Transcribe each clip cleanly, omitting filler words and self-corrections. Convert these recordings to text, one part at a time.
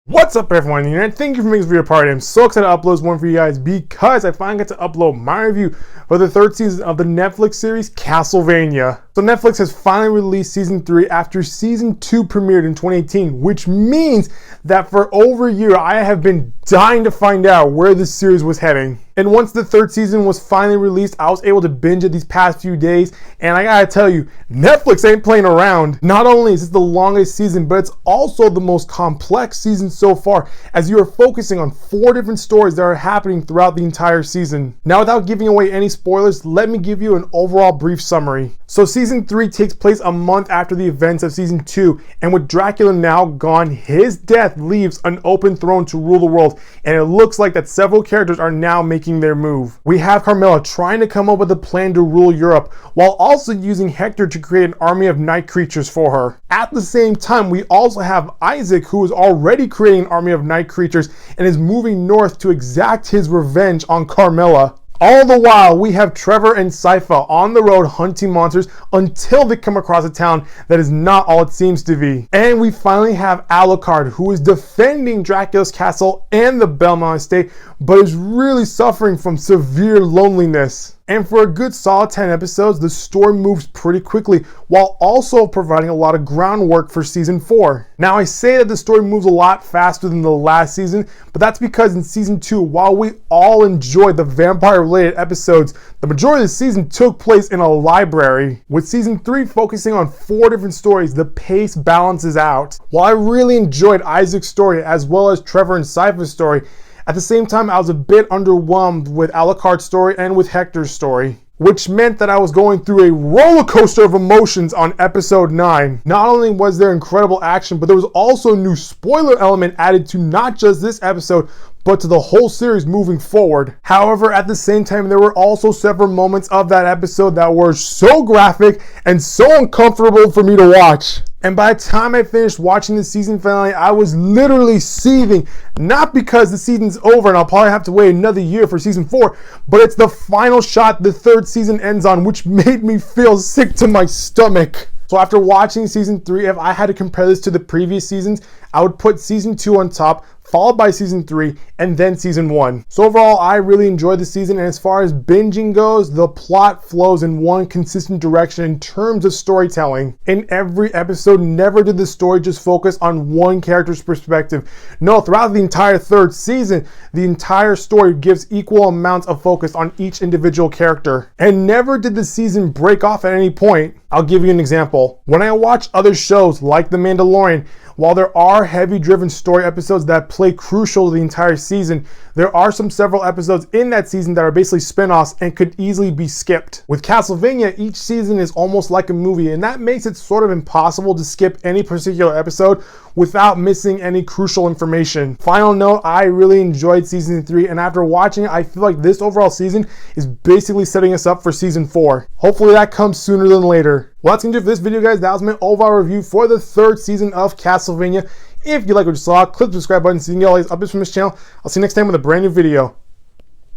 What's up everyone on the internet? Thank you for making this video part. I'm so excited to upload one for you guys because I finally got to upload my review for the third season of the Netflix series Castlevania. So Netflix has finally released season 3 after season 2 premiered in 2018, which means that for over a year I have been dying to find out where this series was heading. And once the third season was finally released, I was able to binge it these past few days, and I gotta tell you, Netflix ain't playing around. Not only is this the longest season, but it's also the most complex season so far, as you are focusing on 4 different stories that are happening throughout the entire season. Now, without giving away any spoilers, let me give you an overall brief summary. So season 3 takes place a month after the events of season 2, and with Dracula now gone, his death leaves an open throne to rule the world, and it looks like that several characters are now making their move. We have Carmilla trying to come up with a plan to rule Europe, while also using Hector to create an army of night creatures for her. At the same time, we also have Isaac, who is already creating an army of night creatures and is moving north to exact his revenge on Carmilla. All the while, we have Trevor and Sypha on the road hunting monsters until they come across a town that is not all it seems to be. And we finally have Alucard, who is defending Dracula's castle and the Belmont estate, but is really suffering from severe loneliness. And for a good solid 10 episodes, the story moves pretty quickly while also providing a lot of groundwork for season 4. Now, I say that the story moves a lot faster than the last season, but that's because in season 2, while we all enjoyed the vampire-related episodes, the majority of the season took place in a library. With season 3 focusing on 4 different stories, the pace balances out. While I really enjoyed Isaac's story as well as Trevor and Sypha's story, at the same time, I was a bit underwhelmed with Alucard's story and with Hector's story, which meant that I was going through a roller coaster of emotions on episode 9. Not only was there incredible action, but there was also a new spoiler element added to not just this episode, but to the whole series moving forward. However, at the same time, there were also several moments of that episode that were so graphic and so uncomfortable for me to watch. And by the time I finished watching the season finale, I was literally seething, not because the season's over and I'll probably have to wait another year for season 4, but it's the final shot the third season ends on, which made me feel sick to my stomach. So after watching season 3, if I had to compare this to the previous seasons, I would put season 2 on top, followed by season 3, and then season 1. So overall, I really enjoyed the season, and as far as binging goes, the plot flows in one consistent direction in terms of storytelling. In every episode, never did the story just focus on one character's perspective. No, throughout the entire third season, the entire story gives equal amounts of focus on each individual character. And never did the season break off at any point. I'll give you an example. When I watch other shows like The Mandalorian, while there are heavy-driven story episodes that play crucial to the entire season, there are several episodes in that season that are basically spin-offs and could easily be skipped. With Castlevania, each season is almost like a movie, and that makes it sort of impossible to skip any particular episode without missing any crucial information. Final note, I really enjoyed season 3, and after watching it, I feel like this overall season is basically setting us up for season 4. Hopefully that comes sooner than later. Well, that's going to do it for this video, guys. That was my overall review for the third season of Castlevania. If you like what you saw, click the subscribe button so you can get all these updates from this channel. I'll see you next time with a brand new video.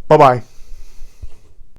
Bye-bye.